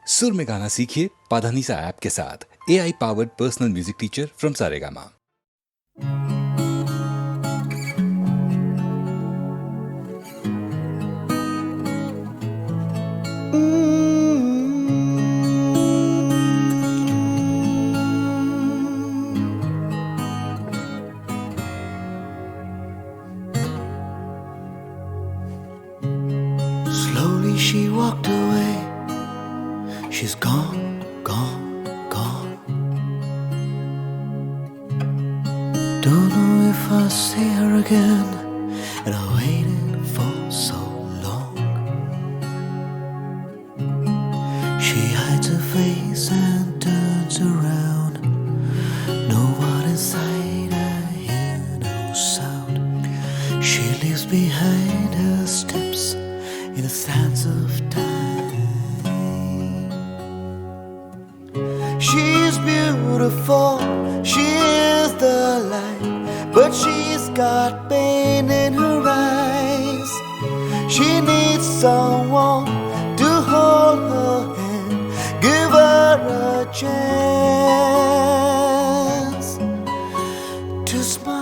सुर में गाना सीखिए पाधानीसा ऐप के साथ। AI powered personal music teacher from Saregama. Slowly she walked away. She's gone, gone, gone. Don't know if I'll see her again. And I waited for so long. She hides her face and turns around. No one in sight, I hear no sound. She leaves behind her steps in the sands of time. She's beautiful, she is the light, but she's got pain in her eyes. She needs someone to hold her hand, give her a chance to smile.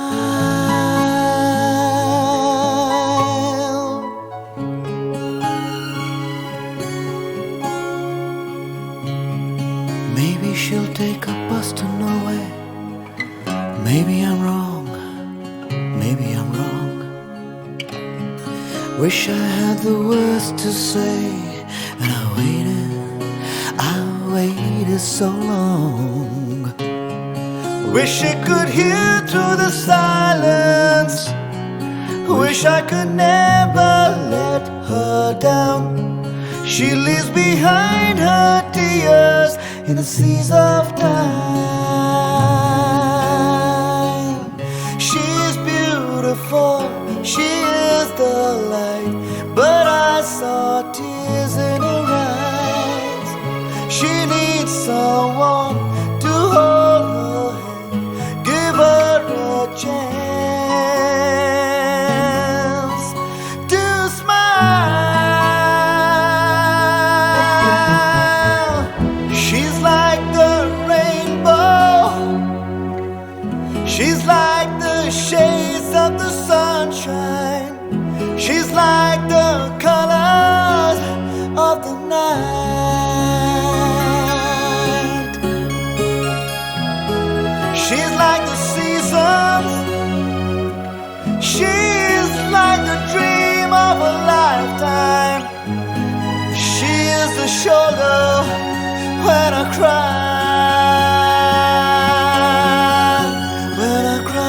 Maybe she'll take a bus to nowhere. Maybe I'm wrong, maybe I'm wrong. Wish I had the words to say, and I waited so long. Wish I could hear through the silence. Wish I could never let her down. She leaves behind her tears in the seas of time. She's beautiful, she is the light, but I saw tears in her eyes. She needs someone to hold her hand, give her a chance to smile. She's like the rainbow, she's like the shades of the sunshine, she's like the colors of the night. She's like the seasons, she's like the dream of a lifetime. She is the shoulder when I cry, when I cry.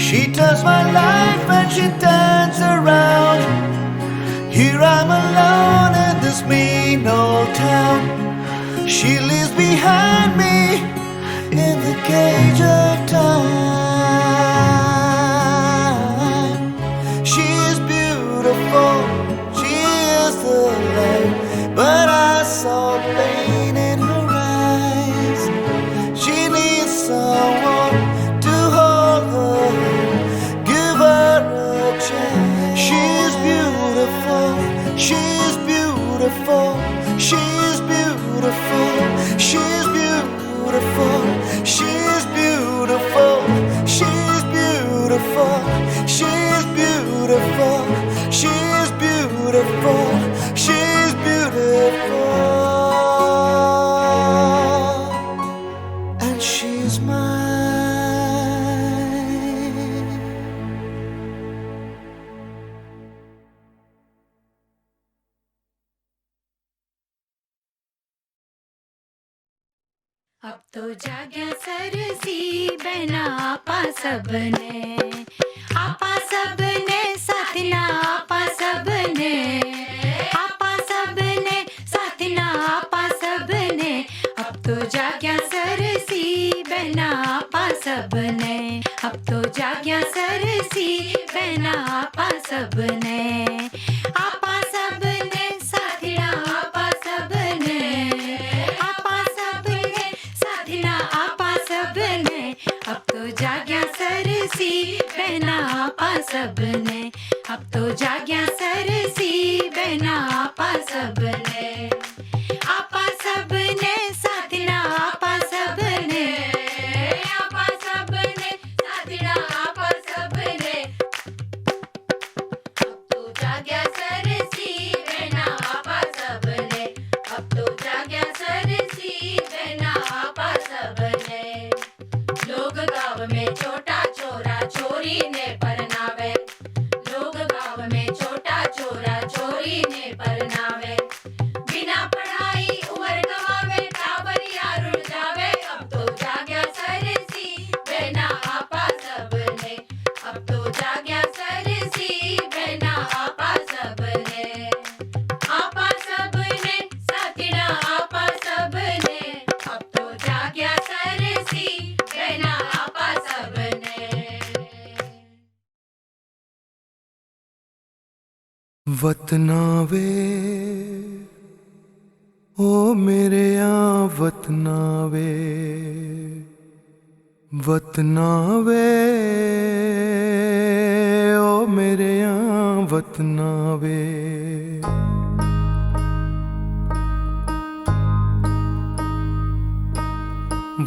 She turns my life when she turns around. Here I'm alone in this mean old town. She leaves behind me in the cage of time. She is beautiful, she is the light, but I saw pain in her eyes. She needs someone to hold her hand, give her a chance. She's beautiful, she's beautiful, she's beautiful, she's beautiful, she's beautiful, she's beautiful, she's beautiful, she's beautiful, she's beautiful, and she's mine. अब तो जाग्या Cersei बहना आपा सबने साथना आपा सबने साथना आपा सबने। अब तो जाग्या सरसी बहना आपा सबने, अब तो जाग्या सरसी बहना आपा सबने। सबने आपा सबने साथिना आपा सबने आपा सबने साथिना आपा सबने अब तो जाग्या सरसी बहना आपा सबने अब तो जाग्या सरसी बहना आपा सबने आपा सबने साथिना आपा सबने आपा सबने साथिना आपा सबने अब तो जाग्या सरसी बहना आपा सबने अब तो जाग्या सरसी बहना आपा सबने लोग गाँव में छोटा छोरा छोरी ने परनावे लोग गाँव में छोटा छोरा छोरी ने परनावे बिना पढ़ाई उम्र गवावे टाबरिया रुल जावे अब तो जाग्या सरसी बहना आपा सबने अब तो जाग्या सरसी बहना आपा सबने साथिना आपा सबने अब तो जाग्या सरसी बहना आपा सबने वतनावे ओ मेरे यहाँ वतनावे वतनावे ओ मेरे यहाँ वतनावे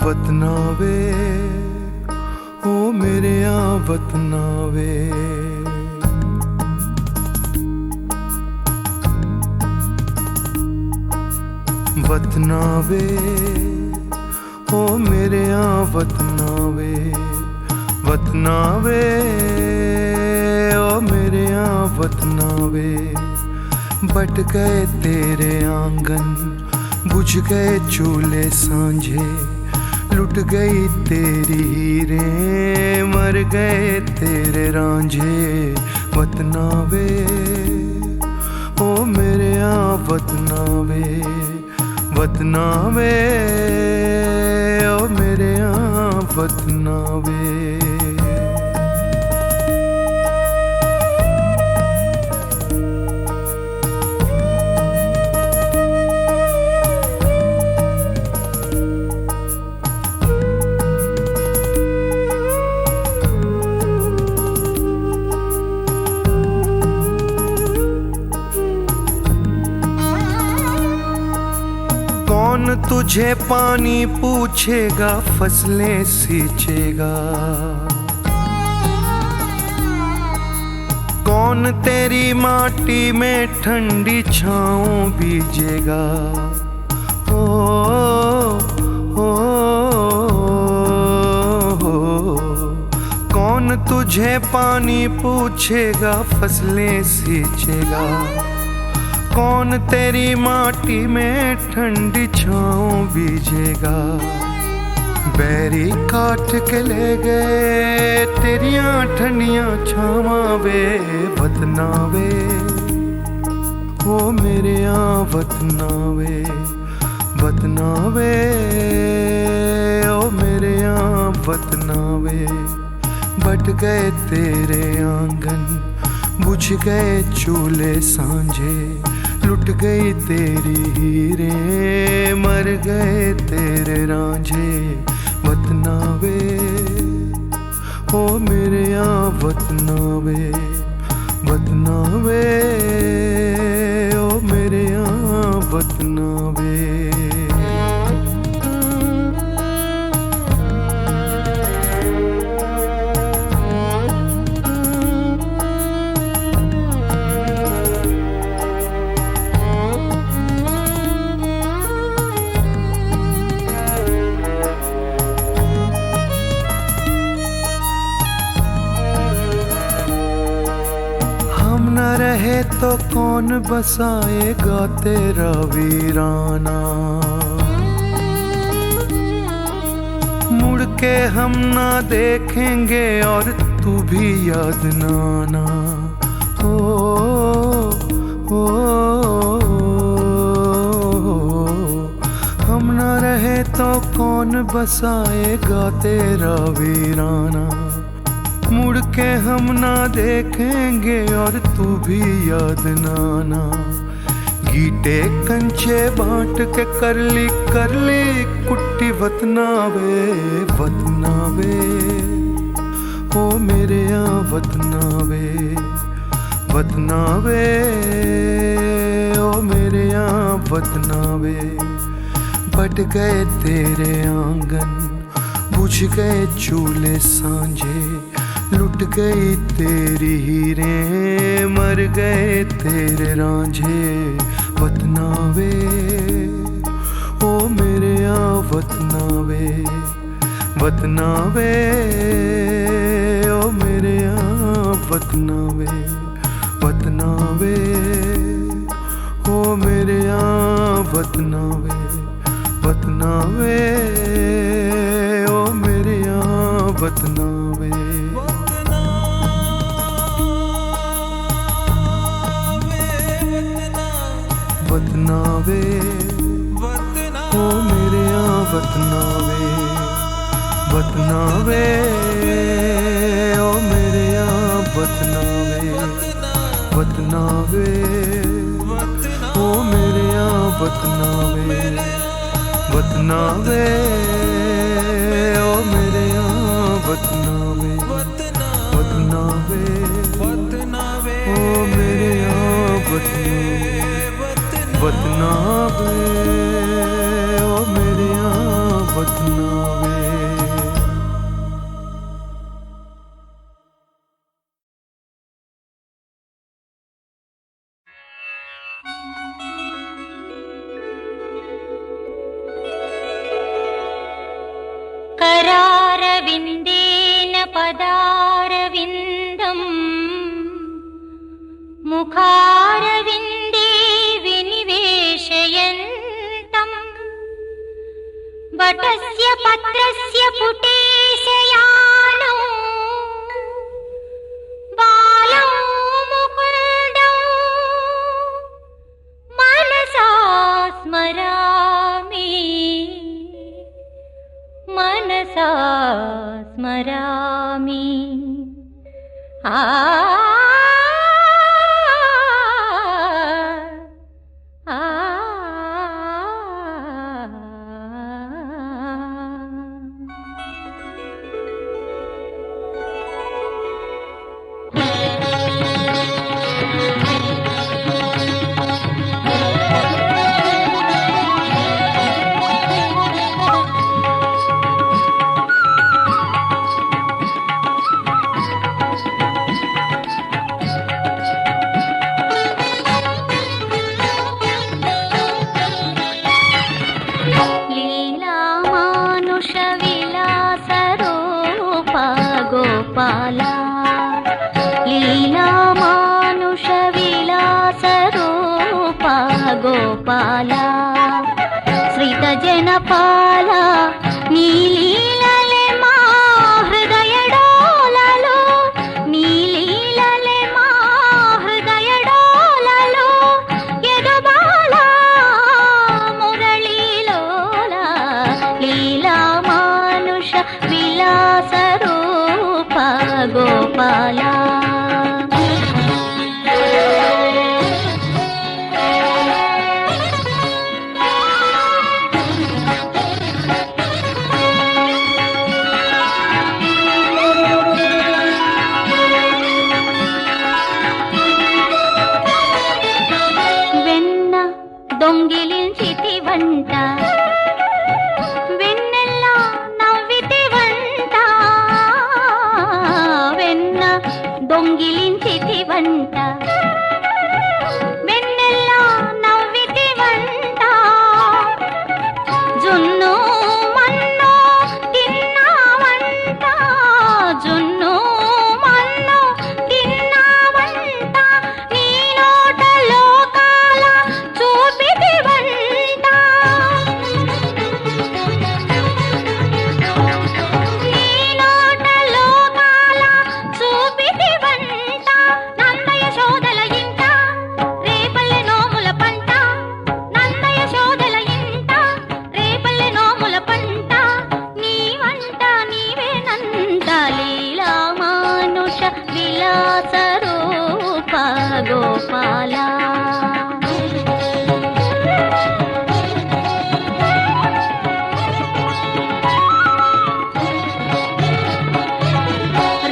वतनावे ओ मेरे यहाँ वतनावे वतनावे ओ मेरे यहाँ वतनावे वतनावे ओ मेरे यहाँ वतनावे बट गए तेरे आंगन बुझ गए चूल्हे सांझे लुट गई तेरी हीरें मर गए तेरे रांझे वतनावे ओ मेरे यहाँ वतनावे वतनावे ओ मेरे यहाँ वतनावे कौन तुझे पानी पूछेगा फसलें सींचेगा कौन तेरी माटी में ठंडी छाँव बीजेगा ओ, ओ, कौन तुझे पानी पूछेगा फसलें सींचेगा कौन तेरी माटी में ठंडी छाँव बीजेगा बैरी काट के ले गए तेरियां ठंडियां छावावे वतनावे ओ मेरे यहाँ वतनावे वतनावे ओ मेरे यहाँ वतनावे बट गए तेरे आंगन बुझ गए चूल्हे सांझे लुट गई तेरी हीरें मर गए तेरे रांझे वतनावे ओ मेरे यहाँ वतनावे वतनावे ओ मेरे यहाँ वतनावे न रहे तो कौन बसाएगा तेरा वीराना मुड़ के हम ना देखेंगे और तू भी याद ना आना ओ, ओ, हम न रहे तो कौन बसाएगा तेरा वीराना मुड़ के हम ना देखेंगे और तू भी याद ना आना। गीटे कंचे बांट के करली कुट्टी वतनावे वतनावे, ओ मेरे यहाँ वतनावे वतनावे, ओ मेरे यहाँ वतनावे। बट गए तेरे आंगन, बुझ गए चूल्हे सांझे, लुट गई तेरी हीरें, मर गए तेरे रांझे वतनावे, ओ मेरे यहाँ वतनावे वतनावे, ओ मेरे यहाँ वतनावे वतनावे, ओ मेरे यहाँ वतनावे वतनावे, ओ मेरे यहाँ वतनावे। वतनावे ओ मेरे यहाँ वतनावे वतनावे, ओ मेरे यहाँ वतनावे वतनावे, ओ मेरे यहाँ वतनावे वतनावे, ओ मेरे यहाँ वतनावे वतनावे, ओ मेरे यहाँ वतनावे वतनावे, ओ मेरे यहाँ वतनावे। करारविन्देन पदारविन्दम् मुखारविन्दे विनिवेशयन्तम् वटस्य पत्रस्य पुटेशयानौ बालौ मुकुन्दौ मनसा स्मरामि मनसा स्मरामि। आ गोपाला श्रितजनपाला नीलीलले मा हृदय डोललो नीलीलले मा हृदय डोललो यदुबाला मुरळीलोला लीला मानुष विलास रूप गोपाला। శోధ గోపాలా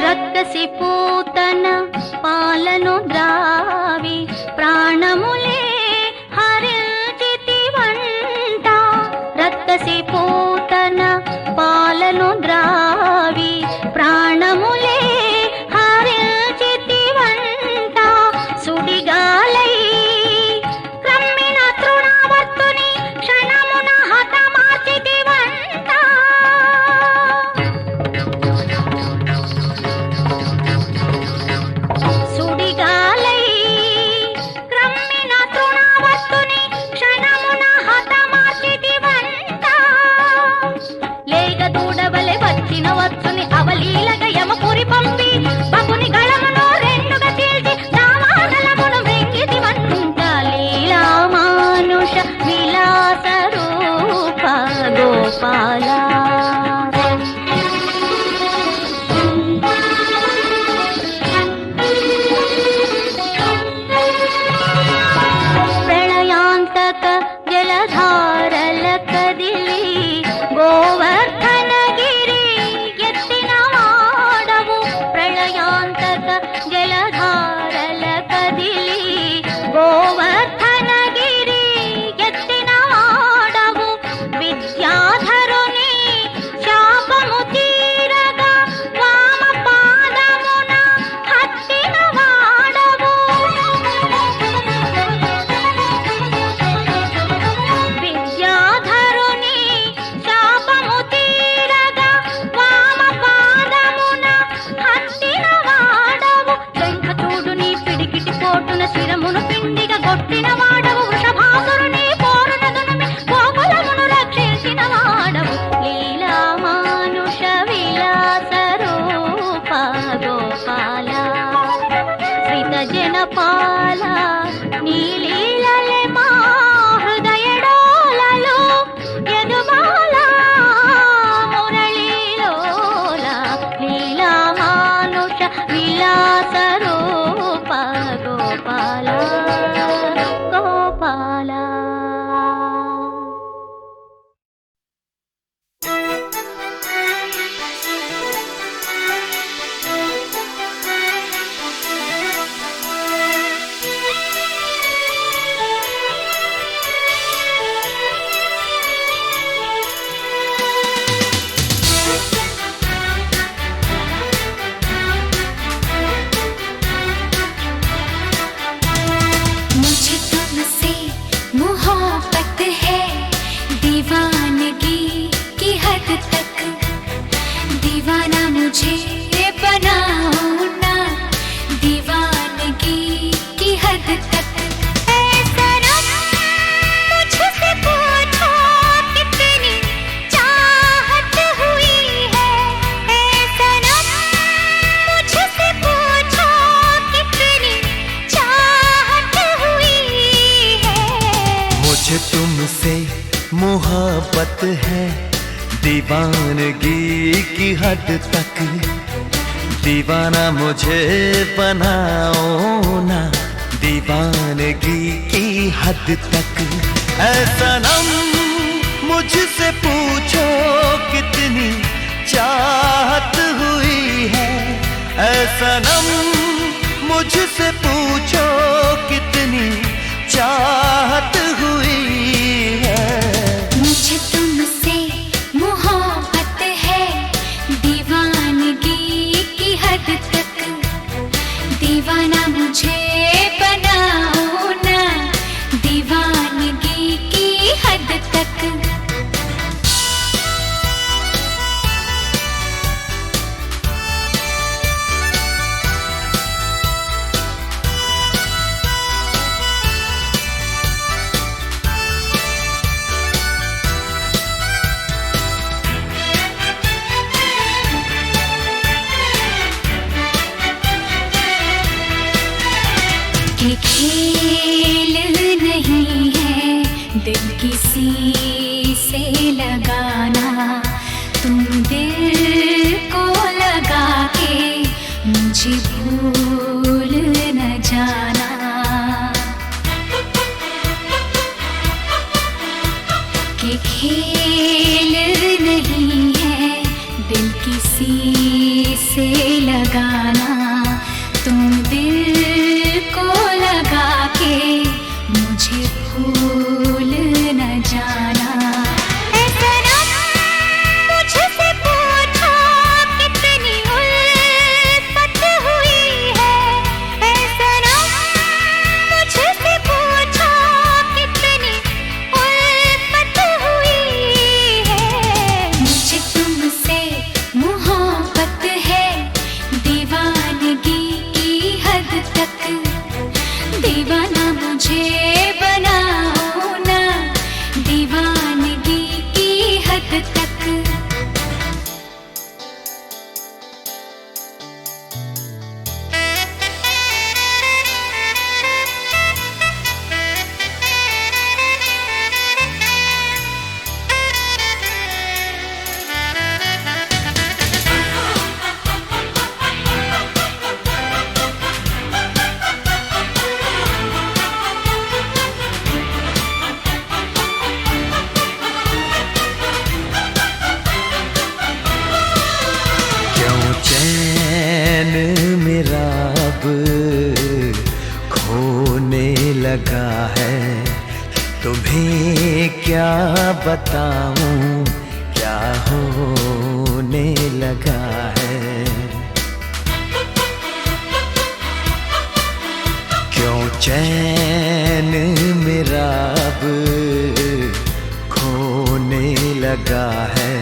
రక్కసి పూతన పాలను ద్రావి ప్రాణములే హరించితి వంట రక్కసి పూతన పాలను ద్రావి ప్రాణములే హరించితి వంట సుడిగాలై క్రమ్మిన తృణవర్తుని క్షణమున హతమార్చితి వంట సుడిగాలై క్రమ్మిన తృణవర్తుని క్షణమున హతమార్చితి వంట లేగ దూడవలె వచ్చిన వచ్చుని అవలీలగ యమపురి పంపి బపుని గళమును రెండుగా చీల్చి దావానలమును వెంగితి వంట లీలా మానుష విలాస రూప గోపాలా ప్రళయాంతక జలధారల కదిలి గోవర్ధనగిరి ఎత్తిన వాడవు ప్రళయాంతక జలధారల కదిలి గోవర్ధనగిరి ఎత్తిన వాడవు విద్యాధరుని శాపము తీరగా వామ పాదమున హత్తిన వాడవు విద్యాధరుని శాపము తీరగా వామ పాదమున హత్తిన వాడవు శంఖచూడుని పిడికిటి పోటున శిరమును పిండిగా కొట్టిన వాడవు వృషభాసురుని పోరున దునిమి గోకులమును రక్షించిన వాడవు లీలా మానుష విలాస రూప గోపాలా శ్రిత జనపాల నీలీలలే మా హృదయడోలలో యదుబాల మురళీలోల లీలా మానుష విలాస రూప గోపాలా గోపాలా मुझे तुमसे मोहब्बत है दीवानगी की हद तक दीवाना मुझे बनाओ ना दीवानगी की हद तक ऐ सनम मुझसे पूछो कितनी चाहत हुई है ऐ सनम मुझसे पूछो कितनी चाहत हुई है मुझे तुमसे मोहब्बत है दीवानगी की हद तक दीवाना मुझे बनाओ ना दीवानगी की हद तक ऐ सनम मुझसे पूछो कितनी चाहत हुई है ऐ सनम मुझसे पूछो कितनी चाहत हुई है मुझे तुमसे मोहब्बत है दीवानगी की हद तक दीवाना मुझे बनाओ ना दीवानगी की हद तक ये खेल नहीं है दिल किसी से लगाना, तुम दिल को लगा के मुझे भूल न जाना। ये खेल नहीं है दिल किसी से लगाना, तुम दिल को लगा के मुझे भूल न जाना। दीवाना मुझे बनाओ ना, दीवानगी की हद तक। चैन मेरा अब खोने लगा है, तुम्हें क्या बताऊं क्या होने लगा है। क्यों चैन मेरा अब खोने लगा है,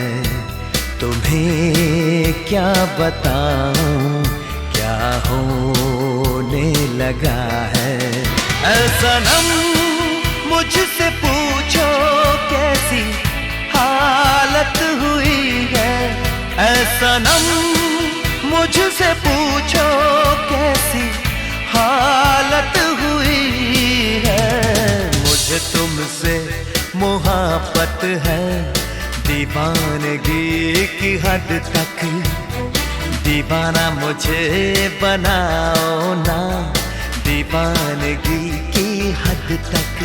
तुम्हें क्या बताऊं क्या होने लगा है। ऐ सनम मुझसे पूछो कैसी हालत हुई है, ऐ सनम मुझसे पूछो कैसी हालत हुई है। मुझे तुमसे मोहब्बत है दीवानगी की हद तक, दीवाना मुझे बनाओ ना, दीवानगी की हद तक।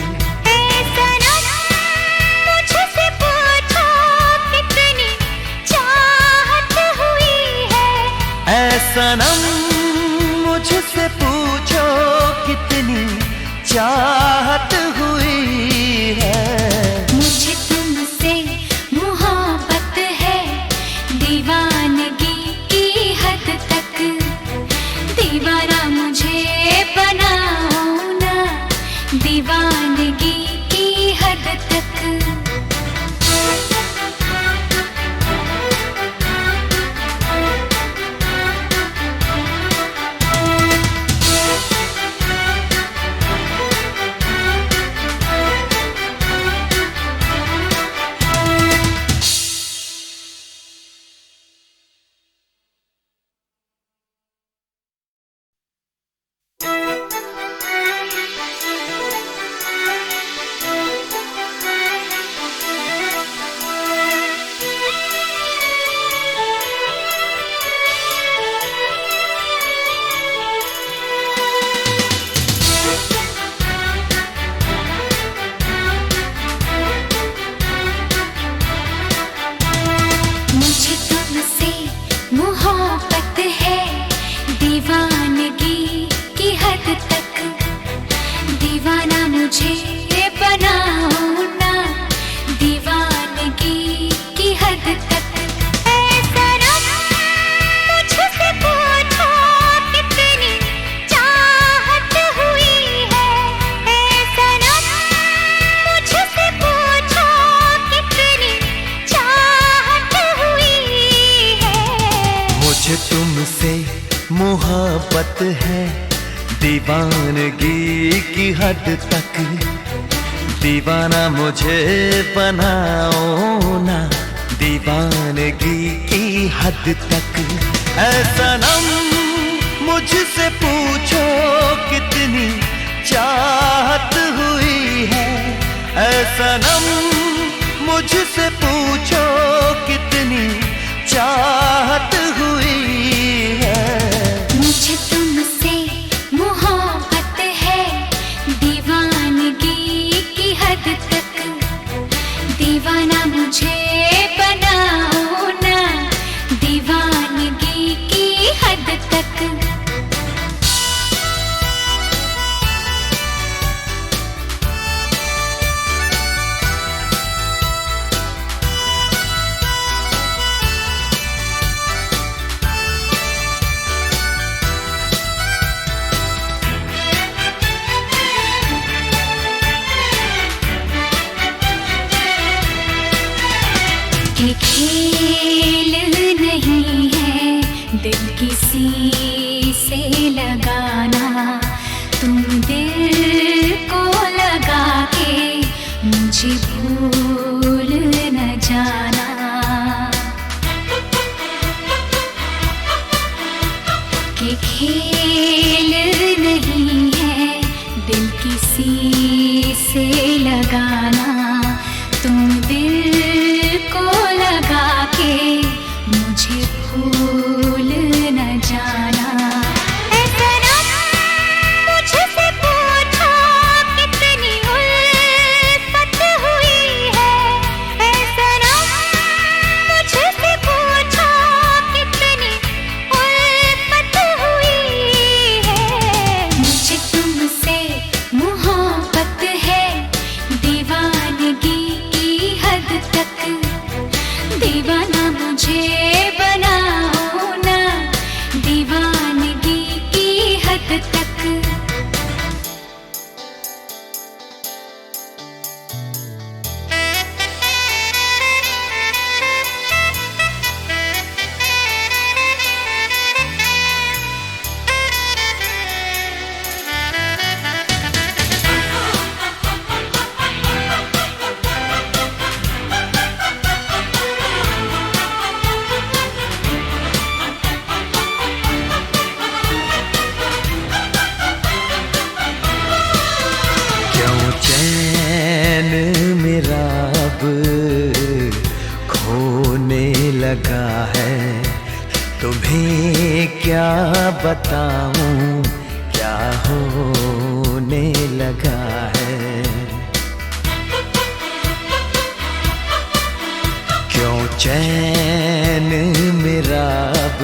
मुझसे पूछो कितनी चाहत हुई है, ऐ सनम मुझसे पूछो कितनी चाहत हुई है। मुझे तुमसे मोहब्बत है दीवानगी की हद तक, दीवाना मुझे बनाओ ना, दीवानगी की हद तक। तुमसे मोहब्बत है दीवानगी की हद तक, दीवाना मुझे बनाओ ना, दीवानगी की हद तक। ऐ सनम मुझसे पूछो कितनी चाहत हुई है, ऐ सनम मुझसे पूछो कितनी चाहत हुई है। मुझे तुमसे मोहब्बत है दीवानगी की हद तक, दीवाना खेल नहीं है दिल किसी से लगाना, तुम दिल को लगा के मुझे भूल न जाना। कि खेल नहीं है दिल किसी से लगाना, तुम दिल को लगा के मुझे भूल न जाना। ऐ सनम मुझसे पूछो कितनी उल्फत हुई है, ऐ सनम मुझसे पूछो कितनी उल्फत हुई है। मुझे तुमसे मोहब्बत है दीवानगी की हद तक, दीवाना मुझे बनाओ ना दीवानगी की हद तक। क्यों चैन मेरा अब खोने लगा है, तुम्हें क्या बताऊं क्या होने लगा है। क्यों चैन मेरा अब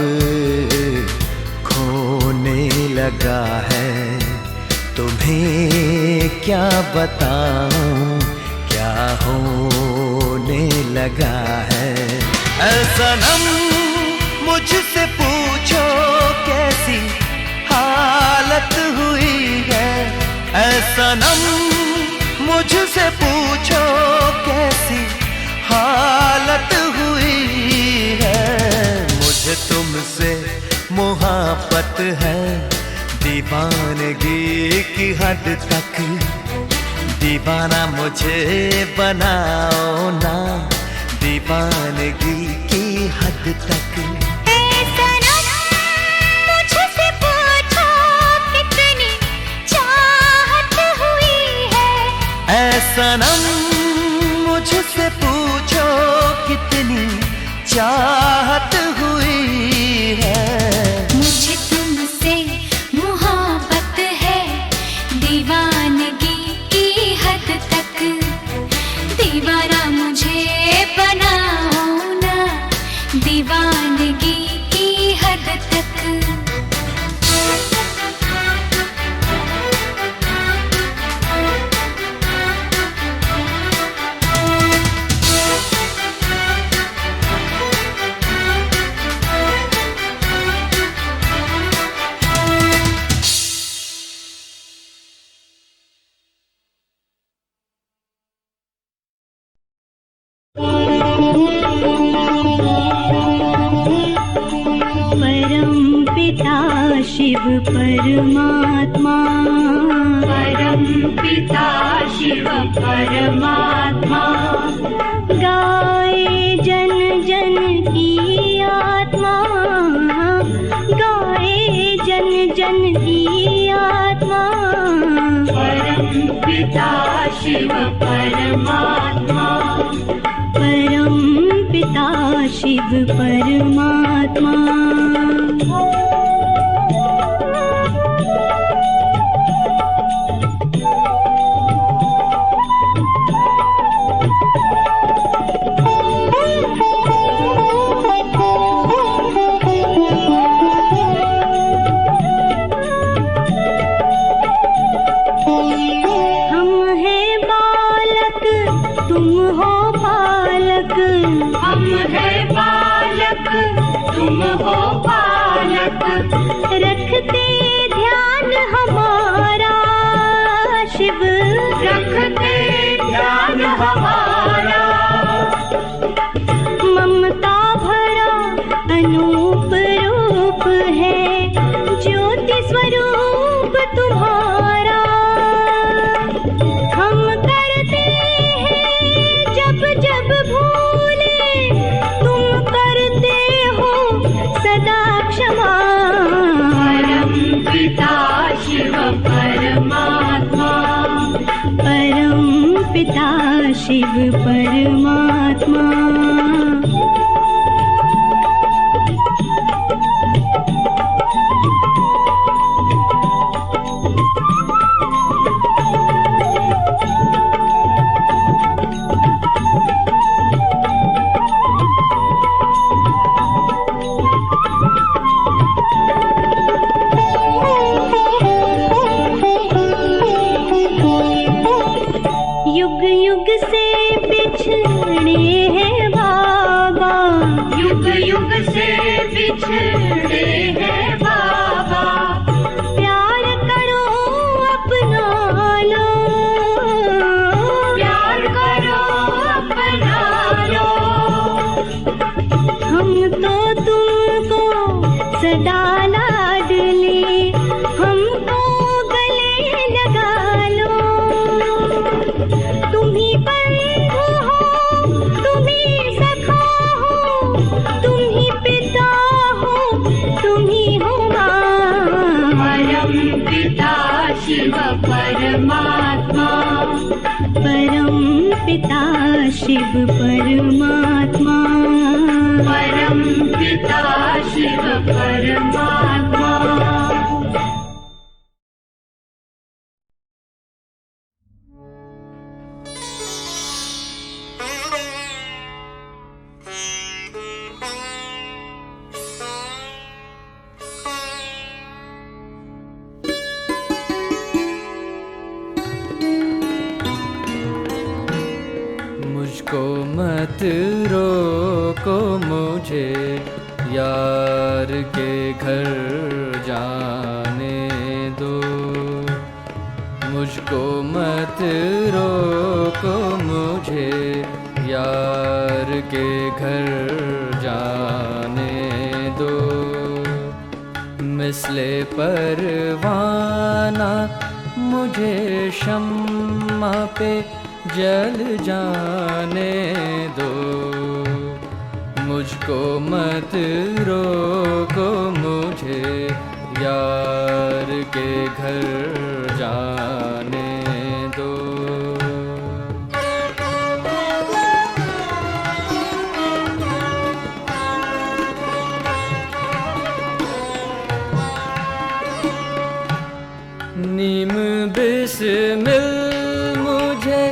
खोने लगा है, तुम्हें क्या बताऊं क्या होने लगा है। ऐ सनम मुझसे पूछो कैसी हालत हुई है, ऐ सनम मुझसे पूछो कैसी हालत हुई है। मुझे तुमसे मोहब्बत है दीवानगी की हद तक, दीवाना मुझे बनाओ ना दीवानगी की हद तक। ऐ सनम मुझसे पूछो कितनी चाहत हुई है, ऐ सनम मुझसे पूछो कितनी चाहत हुई है। मुझे तुमसे मोहब्बत है दीवानगी की हद तक, दीवाना मुझे बनाओ ना दीवानगी की हद तक। परम पिता शिव परमात्मा, परम पिता शिव परमात्मा, गाए जन जन की आत्मा, गाए जन जन की आत्मा। परम पिता शिव परमात्मा, परम पिता शिव परमात्मा। हम हैं बालक तुम हो पालक, हम हैं बालक तुम हो पालक, रखते ध्यान हमारा शिव, रखते ध्यान हमारा। ममता शिव परमात्मा। युग युग से बिछड़े हैं बाबा, युग युग से बिछड़े हैं बाबा। प्यार करो अपना लो, प्यार करो अपना लो। हम तो तुमको सदा लाडले, हमको गले लगा लो। तुम ही बंधु हो, तुम ही सखा हो, तुम ही पिता हो, तुम ही हो माँ। परम पिता शिव परमात्मा, परम पिता शिव परमात्मा, परम पिता शिव परमात्मा। मुझको मत रोको, मुझे यार के घर जाने दो। मुझको मत रोको, मुझे यार के घर जाने दो। मिसले परवाना मुझे शम्मा पे जल जाने दो। मुझको मत रोको, मुझे यार के घर जाने दो। नीम बिस्मिल मुझे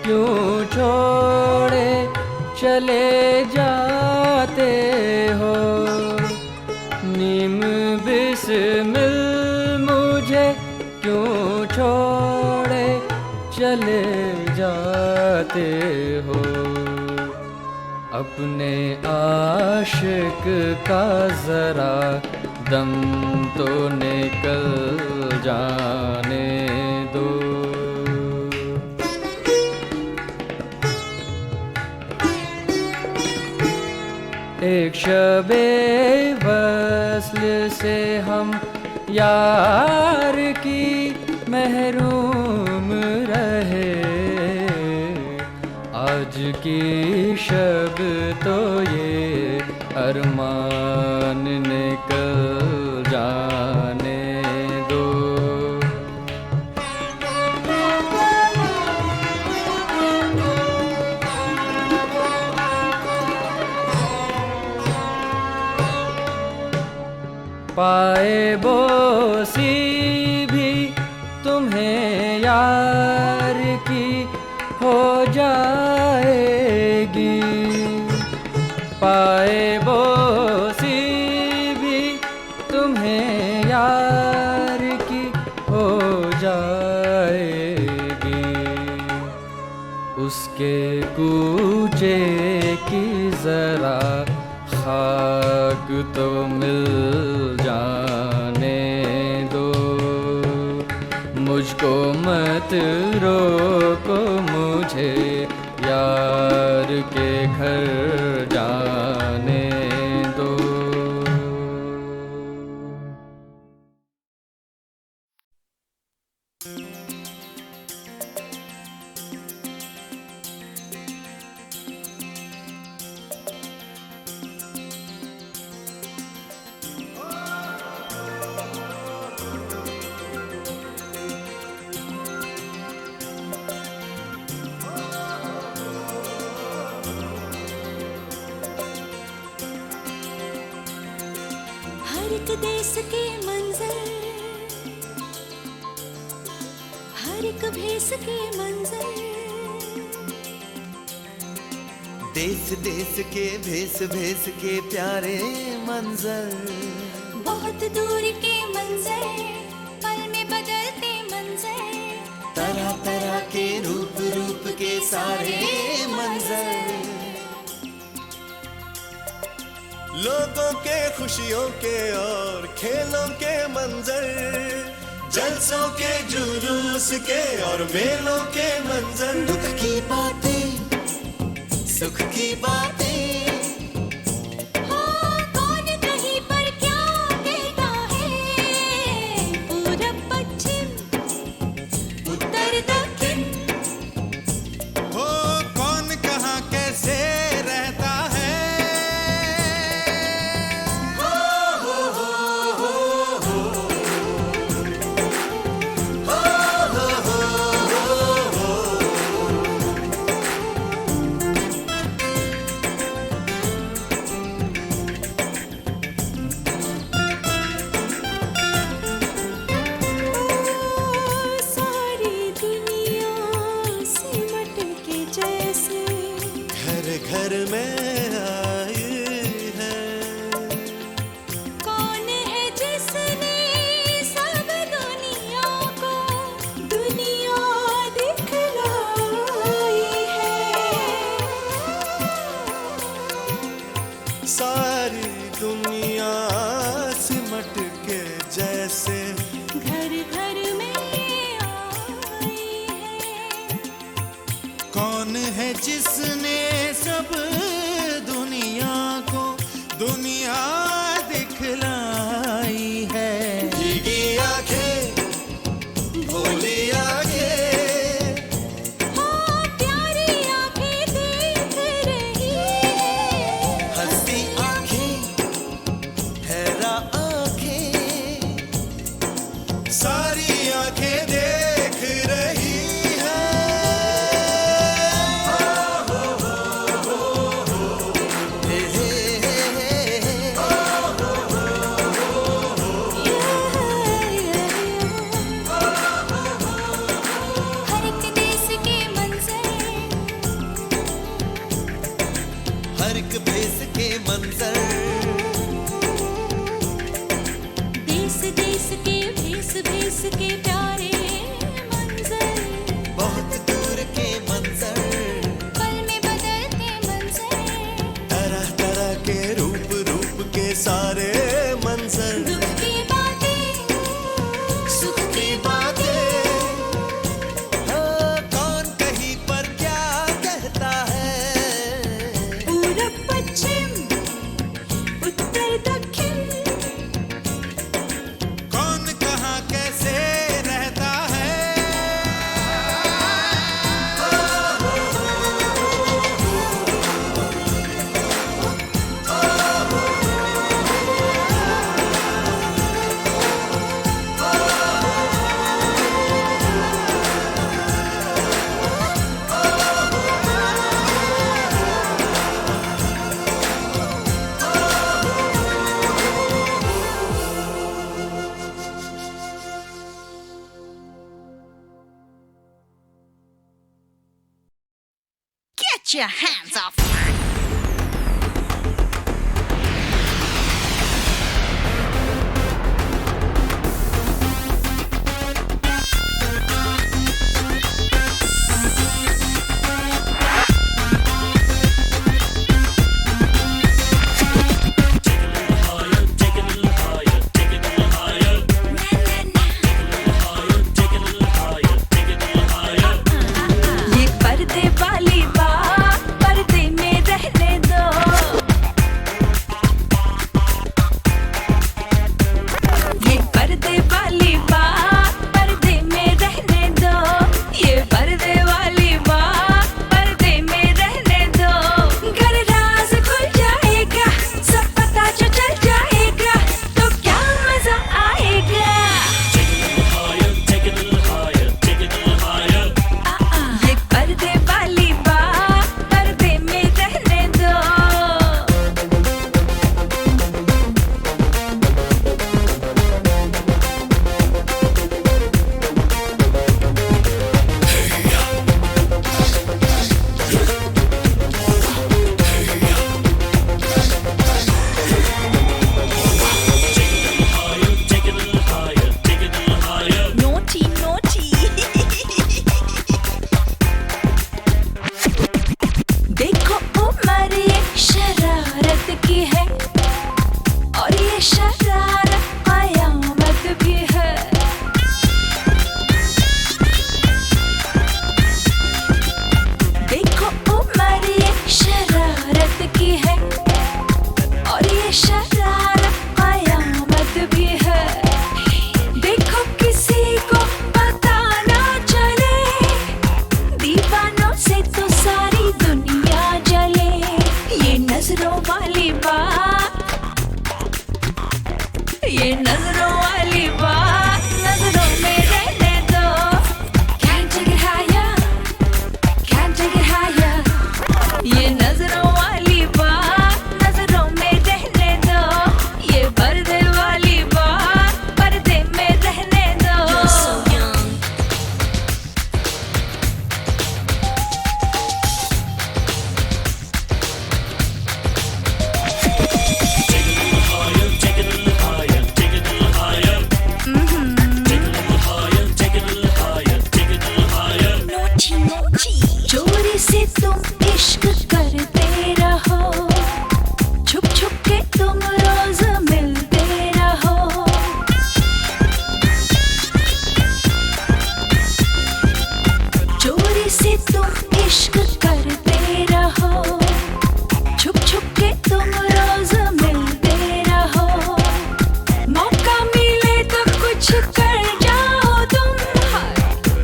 क्यों छोड़े चले जाते हो। नीम बिस्मिल मुझे क्यों छोड़े चले जाते हो। अपने आशिक का जरा दम तो निकल जाने दो। एक शबे वस्ल से हम यार की महरूम रहे। आज की शब तो ये अरमान निकल जाने दो। पाए बोसी भी तुम्हें यार की हो जाएगी। पाए बोसी भी तुम्हें यार की हो जाएगी। उसके कूचे की जरा खाक तो मिल जाने दो। मुझको मत रोको, मुझे यार के घर जाने दो। हर एक देश के मंजर, हर एक भेस के मंजर, देश देश के भेस भेस के प्यारे मंजर, बहुत दूर के मंजर, पल में बदलते मंजर, तरह तरह के रूप रूप के सारे मंजर, लोगों के खुशियों के और खेलों के मंजर, जलसों के जुलूस के और मेलों के मंजर, दुख की बातें सुख की बातें, हाँ कौन कहीं पर क्या कहता है, पूरब पश्चिम उत्तर दक्षिण, हो कौन कहाँ कैसे रहता है, सारी दुनिया सिमट के जैसे घर घर में आई है, कौन है जिसने सब दुनिया को दुनिया दिखलाई है, सारी दुनिया सिमट के जैसे घर घर में आई है, कौन है जिसने सब दुनिया को दुनिया दिखलाई है, भीगी आंखें भोली आंखें, हाँ प्यारी आंखें देख रही है, हंसती आंखें हैरा आंखें, सारी आंखें देख रही है, हे हे हे हे, हर एक देश के मंजर, हर एक भेस के मंजर, देश देश के भेस भेस के प्यारे मंजर, बहुत दूर के मंजर, पल में बदलते मंजर, तरह तरह के रूप रूप के सारे मंजर, दुख की बातें सुख की बातें, हाँ, कौन कहीं पर क्या कहता है, पूरब पश्चिम उत्तर दक्षिण, कौन कहाँ कैसे रहता है, Get your hands off. ये पर्दे वाली बात, पर्दे में रह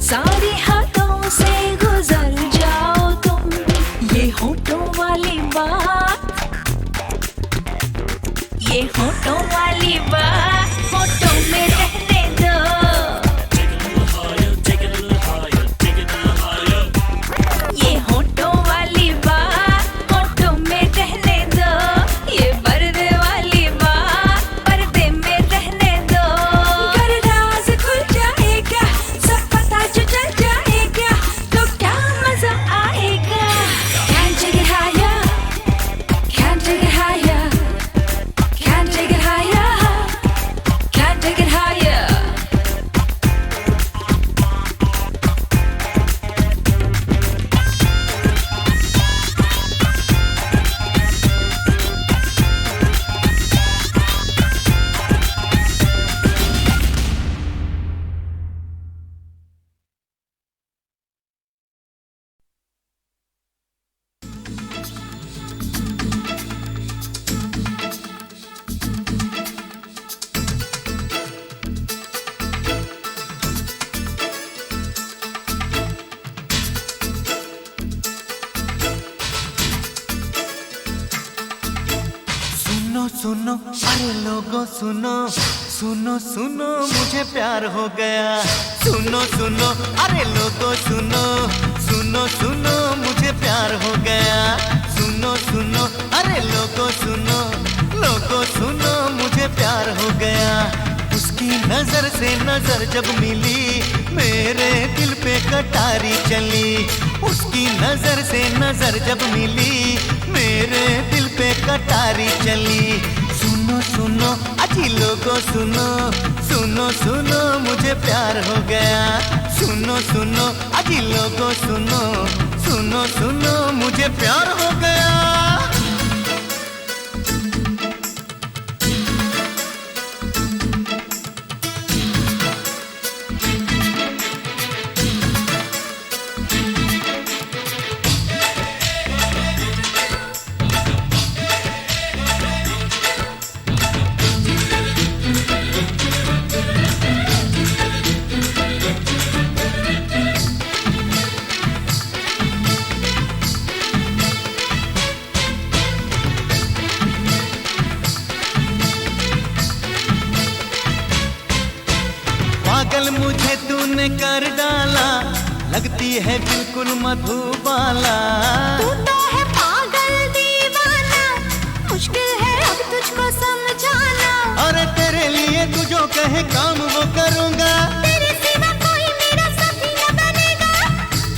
सारे हाथों से गुजर जाओ तुम, ये होठों वाली बात, ये होठों वाली बात होठों में रहने दो। ये होठों वाली बात होठों में रहने दो, ये पर्दे वाली बात पर्दे में रहने दो। अगर राज खुल जाएगा, सब पता जो चल जाएगा, तो क्या मजा आएगा। Can't take it higher, can't take it higher, can't take it higher, can't take it higher. सुनो सुनो अरे लोगों सुनो, सुनो सुनो मुझे प्यार हो गया। सुनो सुनो अरे लोगों सुनो, सुनो सुनो मुझे प्यार हो गया। सुनो सुनो अरे लोगों सुनो, लोगों सुनो मुझे प्यार हो गया। उसकी नजर से नजर जब मिली, मेरे दिल पे कटारी चली। उसकी नजर से नजर जब मिली, मेरे दिल पे कटारी चली। सुनो सुनो अजी लोगों सुनो, सुनो सुनो मुझे प्यार हो गया। सुनो सुनो अजी लोगों सुनो, सुनो सुनो मुझे प्यार हो गया। पागल मुझे तूने कर डाला, लगती है बिल्कुल मधुबाला। तू तो है पागल दीवाना, मुश्किल है अब तुझको समझाना। अरे तेरे लिए तू जो कहे काम वो करूँगा, तेरे सिवा कोई मेरा साथी न बनेगा।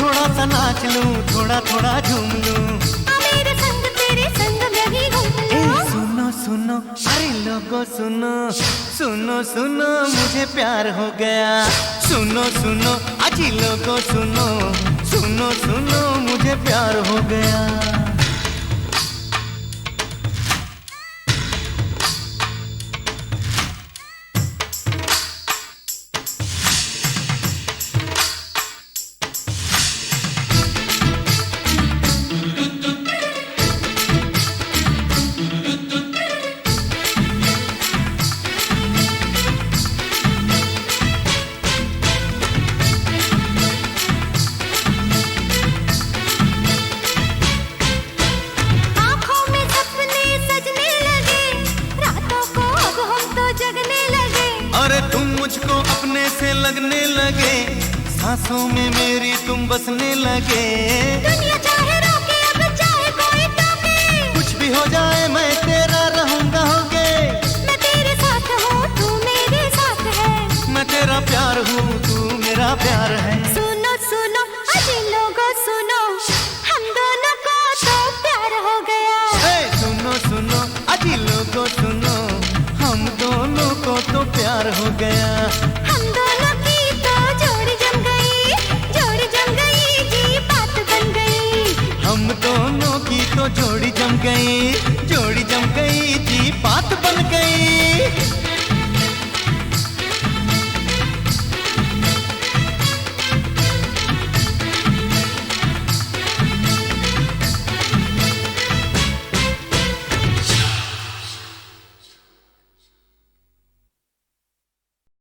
थोड़ा सा नाच लूं, थोड़ा थोड़ा झूम लूं। आ मेरे संग तेरे संग मैं भी घूम ए लूं। सुनो सुनो अरे लोगों सुनो, सुनो सुनो मुझे प्यार हो गया। सुनो सुनो अजी लोगों सुनो, सुनो सुनो मुझे प्यार हो गया। अरे तुम मुझको अपने से लगने लगे, सांसों में मेरी तुम बसने लगे। दुनिया चाहे रोके अब चाहे कोई टोके, कुछ भी हो जाए मैं तेरा रहूंगा होगे। मैं तेरे साथ हूँ तू मेरे साथ है, मैं तेरा प्यार हूँ तू मेरा प्यार है।